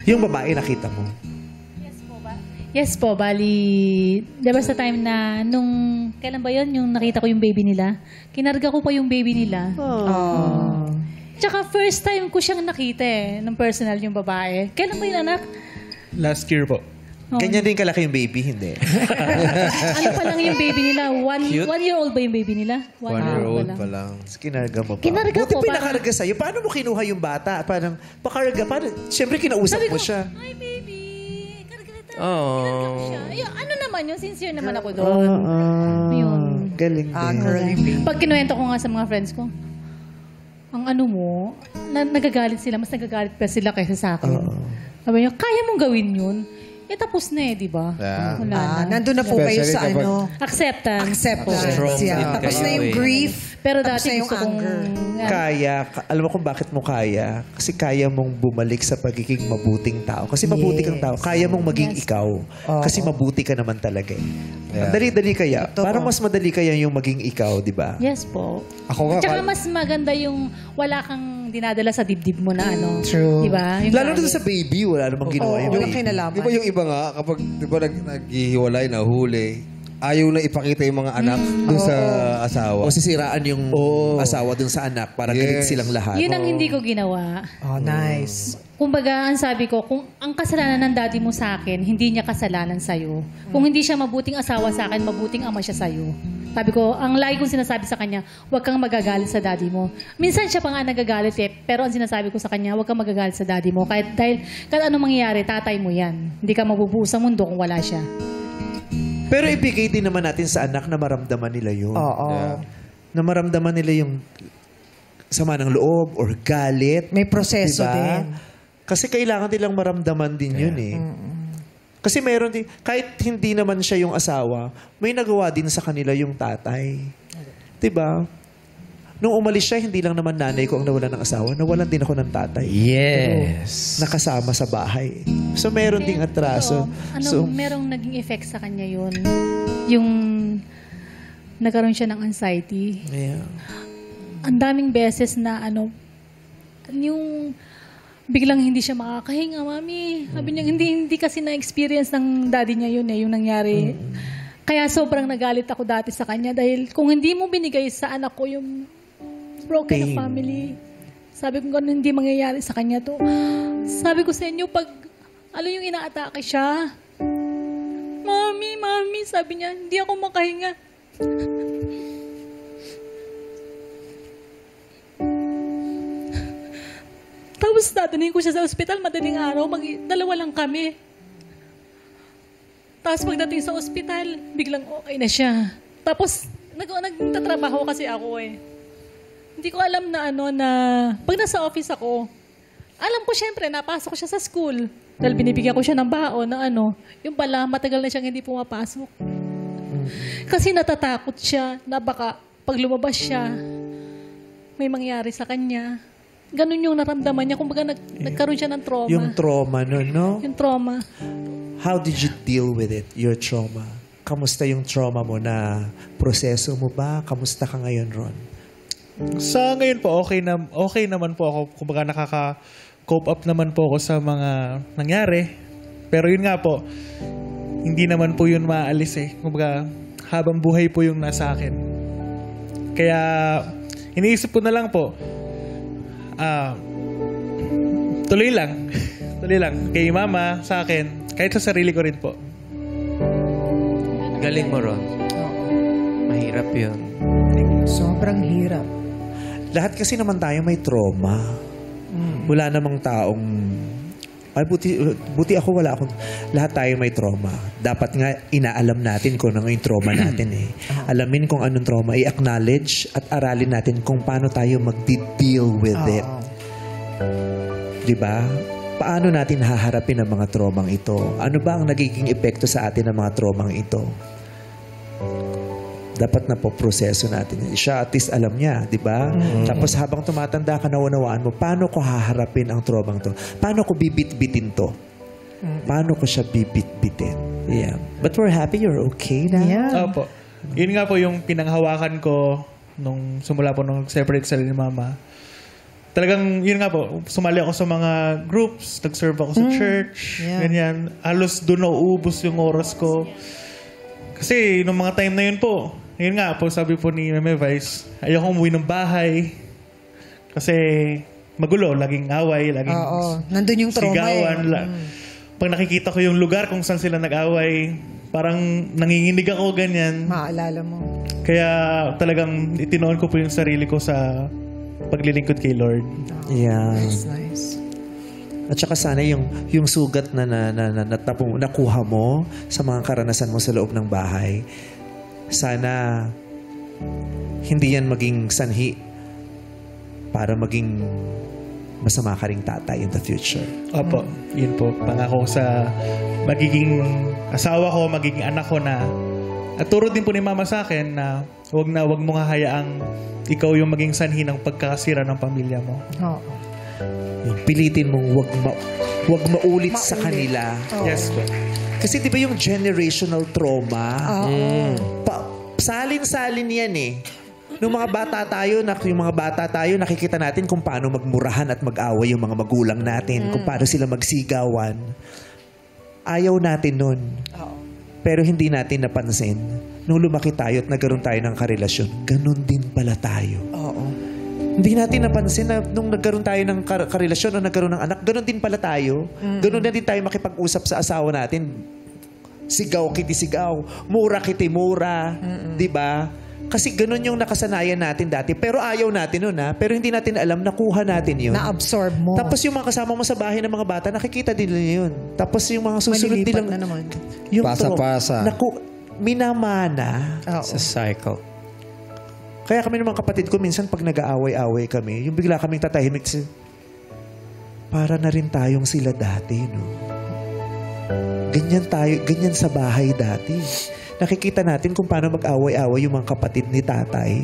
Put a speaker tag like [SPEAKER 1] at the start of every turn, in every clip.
[SPEAKER 1] Yung babae nakita mo?
[SPEAKER 2] Yes po, bali, diba sa time na nung, kailan ba yun, yung nakita ko yung baby nila? Kinarga ko pa yung baby nila. Tsaka first time ko siyang nakita ng personal yung babae. Kailan ba yung anak?
[SPEAKER 3] Last year po.
[SPEAKER 1] Ganyan din kalaki yung baby, hindi?
[SPEAKER 2] Ano pa lang yung baby nila? One year old ba yung baby nila?
[SPEAKER 4] 1 year old pa lang.
[SPEAKER 1] Kinarga mo pa.
[SPEAKER 2] Kinarga
[SPEAKER 1] Buti
[SPEAKER 2] ko pa.
[SPEAKER 1] pinakarga sa'yo. Paano mo kinuha yung bata? Parang pakarga. Siyempre kinausap
[SPEAKER 2] Sabi
[SPEAKER 1] mo
[SPEAKER 2] ko,
[SPEAKER 1] siya.
[SPEAKER 2] "Hi baby, karga
[SPEAKER 4] Oh.
[SPEAKER 2] ko siya." Ayun, ano naman yun, sincere naman ako doon. Yun.
[SPEAKER 1] Galing din.
[SPEAKER 5] Girly baby.
[SPEAKER 2] Pag kinuwento ko nga sa mga friends ko, ang ano mo, nagagalit sila, mas nagagalit pa sila kaysa sa akin. Sabi niya, kaya mong gawin yun? Tapos na di ba?
[SPEAKER 4] Yeah.
[SPEAKER 2] Wala na.
[SPEAKER 5] Nandun na po kayo sa
[SPEAKER 4] Especially
[SPEAKER 2] Acceptance.
[SPEAKER 5] acceptance. Yeah. Tapos na yung grief.
[SPEAKER 2] Pero
[SPEAKER 5] Tapos
[SPEAKER 2] dati
[SPEAKER 5] na yung
[SPEAKER 2] gusto kong...
[SPEAKER 5] anger.
[SPEAKER 1] Alam mo kung bakit mo kaya? Kasi kaya mong bumalik sa pagiging mabuting tao. Kasi mabuti kang tao. Kaya mong maging ikaw. Kasi mabuti ka naman talaga eh.
[SPEAKER 4] Yeah.
[SPEAKER 1] Ang dali-dali kaya. Parang mas madali kaya yung maging ikaw, di ba?
[SPEAKER 2] Yes po.
[SPEAKER 4] Ako nga,
[SPEAKER 2] Tsaka mas maganda yung wala kang dinadala sa dibdib mo na ano.
[SPEAKER 5] True.
[SPEAKER 2] Di ba? Yung
[SPEAKER 1] Lalo na
[SPEAKER 2] galit.
[SPEAKER 1] sa baby, wala namang ginawa yung
[SPEAKER 5] Walang
[SPEAKER 1] baby.
[SPEAKER 5] kinalaman.
[SPEAKER 4] di ba yung iba nga, kapag di ba naghihiwalay, nahuli, ayaw na ipakita yung mga anak dun sa asawa.
[SPEAKER 1] O sisiraan yung asawa dun sa anak para galit silang lahat.
[SPEAKER 2] Yun ang hindi ko ginawa.
[SPEAKER 5] Oh, nice.
[SPEAKER 2] Kumbaga, ang sabi ko, kung ang kasalanan ng daddy mo sa akin, hindi niya kasalanan sa'yo. Kung hindi siya mabuting asawa sa akin, mabuting ama siya sa'yo. Sabi ko, ang lagi kong sinasabi sa kanya, huwag kang magagalit sa daddy mo. Minsan siya pa nga nagagalit pero ang sinasabi ko sa kanya, huwag kang magagalit sa daddy mo. Kahit anong mangyayari, tatay mo yan. Hindi ka mabubuo sa mundo kung wala siya.
[SPEAKER 1] Pero ibigay din naman natin sa anak na maramdaman nila yun.
[SPEAKER 5] Oo.
[SPEAKER 4] Yeah.
[SPEAKER 1] Na maramdaman nila yung sama ng loob or galit.
[SPEAKER 5] May proseso
[SPEAKER 1] Diba?
[SPEAKER 5] din.
[SPEAKER 1] Kasi kailangan nilang maramdaman din yun eh. Kasi meron din, kahit hindi naman siya yung asawa, may nagawa din sa kanila yung tatay. Diba? Nung umalis siya, hindi lang naman nanay ko ang nawalan ng asawa, nawalan din ako ng tatay.
[SPEAKER 4] Yes.
[SPEAKER 1] Nakasama sa bahay. So meron ding atraso.
[SPEAKER 2] Merong naging effect sa kanya yun. Yung nagkaroon siya ng anxiety.
[SPEAKER 1] Yeah.
[SPEAKER 2] Ang daming beses na yung biglang hindi siya makakahinga, mami. Sabi niya, hindi kasi na-experience ng daddy niya yun yung nangyari. Kaya sobrang nagalit ako dati sa kanya dahil kung hindi mo binigay sa anak ko yung broken na family, sabi ko ganun hindi mangyayari sa kanya to. Sabi ko sa inyo, pag yung inaatake siya, mami, sabi niya, hindi ako makahinga. Tapos dadalhin ko siya sa ospital, madaling araw, dalawa lang kami. Tapos pagdating sa ospital, biglang okay na siya. Tapos nagtatrabaho kasi ako eh. Hindi ko alam na na pag nasa office ako, alam ko syempre, napasok siya sa school. Dahil binibigyan ko siya ng baon na yung pala, matagal na siyang hindi pumapasok. Kasi natatakot siya na baka pag lumabas siya, may mangyari sa kanya. Ganun yung naramdaman niya. Kumbaga nagkaroon siya ng trauma.
[SPEAKER 1] Yung trauma nun, no?
[SPEAKER 2] Yung trauma.
[SPEAKER 1] How did you deal with it, your trauma? Kamusta yung trauma mo na proseso mo ba? Kamusta ka ngayon, Ron?
[SPEAKER 3] Sa ngayon po, okay naman po ako. Kumbaga nakaka-cope up naman po ako sa mga nangyari. Pero yun nga po, hindi naman po yun maalis eh. Kumbaga, habang buhay po yung nasa akin. Kaya, iniisip ko na lang po, tuloy lang. Tuloy lang. Kay mama, sa akin, kahit sa sarili ko rin po.
[SPEAKER 4] Galing mo, Ron. Mahirap yun.
[SPEAKER 5] Sobrang hirap.
[SPEAKER 1] Lahat kasi naman tayo may trauma. Wala namang taong... Ay, buti ako, wala akong... Lahat tayo may trauma. Dapat nga, inaalam natin kung ano yung trauma natin eh. Alamin kung anong trauma, i-acknowledge at aralin natin kung paano tayo mag-deal with it. Diba? Paano natin haharapin ang mga traumang ito? Ano ba ang nagiging epekto sa atin ng mga traumang ito? Dapat na po proseso natin. Siya at least alam niya, di ba? Tapos habang tumatanda ka, naunawaan mo, paano ko haharapin ang traumang to? Paano ko bibit-bitin to? Paano ko siya bibit-bitin? Yeah. But we're happy you're okay na.
[SPEAKER 5] Yeah.
[SPEAKER 3] Opo. Yun nga po yung pinanghawakan ko nung simula po nung separate sila ni mama. talagang, yun nga po, sumali ako sa mga groups, nag-serve ako sa church,
[SPEAKER 5] Yeah.
[SPEAKER 3] ganyan. Halos doon nauubos yung oras ko. Kasi, nung mga time na yun po, yun nga po, sabi po ni Meme Vice, ayoko umuwi ng bahay. Kasi, magulo, laging away, laging
[SPEAKER 5] Oo. Nandun yung trauma
[SPEAKER 3] sigawan. Pag nakikita ko yung lugar kung saan sila nag-away, parang nanginginig ako, ganyan.
[SPEAKER 5] Maalala mo.
[SPEAKER 3] Kaya talagang itinoon ko po yung sarili ko sa paglilingkod kay Lord.
[SPEAKER 1] Yeah.
[SPEAKER 5] That's nice.
[SPEAKER 1] At saka sana yung sugat na nakuha mo sa mga karanasan mo sa loob ng bahay, sana hindi yan maging sanhi para maging masama ka ring tatay in the future.
[SPEAKER 3] Opo, yun po. Pangako sa magiging asawa ko, magiging anak ko na at turo din po ni Mama sa akin na wag mo nga hayaang ikaw yung maging sanhi ng pagkakasira ng pamilya mo.
[SPEAKER 5] Oo.
[SPEAKER 1] Yung pilitin mong wag maulit sa kanila.
[SPEAKER 3] Yes po.
[SPEAKER 1] Kasi di ba yung generational trauma, salin-salin yan eh. Nung mga bata tayo, nakikita natin kung paano magmurahan at mag-away yung mga magulang natin, kung paano sila magsigawan. Ayaw natin nun. Pero hindi natin napansin. Nung lumaki tayo at nagkaroon tayo ng karelasyon, ganun din pala tayo.
[SPEAKER 5] Oo.
[SPEAKER 1] Hindi natin napansin na nung nagkaroon tayo ng karelasyon o nagkaroon ng anak, ganun din pala tayo. Ganun na din tayo makipag-usap sa asawa natin. Sigaw kiti sigaw, mura kiti mura. Di ba? Kasi ganun yung nakasanayan natin dati. Pero ayaw natin nun ha. Pero hindi natin alam, nakuha natin yun.
[SPEAKER 5] Na-absorb mo.
[SPEAKER 1] Tapos yung mga kasama mo sa bahay ng mga bata, nakikita din nila yun. Tapos yung mga susunod
[SPEAKER 5] Malilipat
[SPEAKER 1] nilang...
[SPEAKER 5] na naman.
[SPEAKER 1] Yung
[SPEAKER 4] Pasa-pasa.
[SPEAKER 1] minamana.
[SPEAKER 5] Oo.
[SPEAKER 6] Sa cycle.
[SPEAKER 1] Kaya kami ng mga kapatid ko, minsan pag nag-aaway-away kami, yung bigla kaming tatahimik, para na rin tayong sila dati, no? Ganyan sa bahay dati. Nakikita natin kung paano mag-away-away yung mga kapatid ni tatay.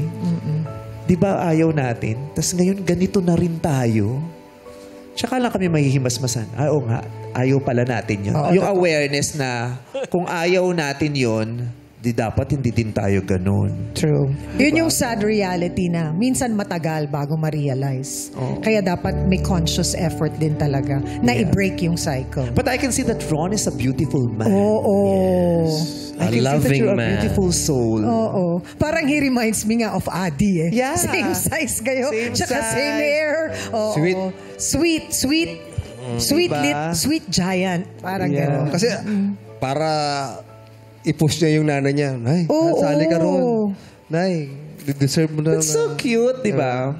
[SPEAKER 1] Di ba ayaw natin? Tapos ngayon, ganito na rin tayo. Tsaka lang kami mahihimasmasan. Oo nga, ayaw pala natin yun. Yung awareness na kung ayaw natin yun, di dapat hindi din tayo ganun.
[SPEAKER 5] True. Yun yung sad reality na minsan matagal bago ma-realize. Kaya dapat may conscious effort din talaga na i-break yung cycle.
[SPEAKER 1] But I can see that Ron is a beautiful man.
[SPEAKER 5] Oo.
[SPEAKER 1] I can see that
[SPEAKER 6] loving
[SPEAKER 1] you're a
[SPEAKER 6] man.
[SPEAKER 1] beautiful soul.
[SPEAKER 5] Oo. Parang he reminds me nga of Adi eh.
[SPEAKER 1] Yeah.
[SPEAKER 5] Same size kayo.
[SPEAKER 1] Same
[SPEAKER 5] Tsaka
[SPEAKER 1] size.
[SPEAKER 5] same hair. Oo.
[SPEAKER 4] Sweet.
[SPEAKER 5] Sweet
[SPEAKER 1] Diba?
[SPEAKER 5] sweet giant. Parang gano'n.
[SPEAKER 4] Kasi para i-push niya yung nanay niya. Nay,
[SPEAKER 5] Oo.
[SPEAKER 4] sali ka ron. Nay, deserve mo na.
[SPEAKER 1] That's so cute, di ba?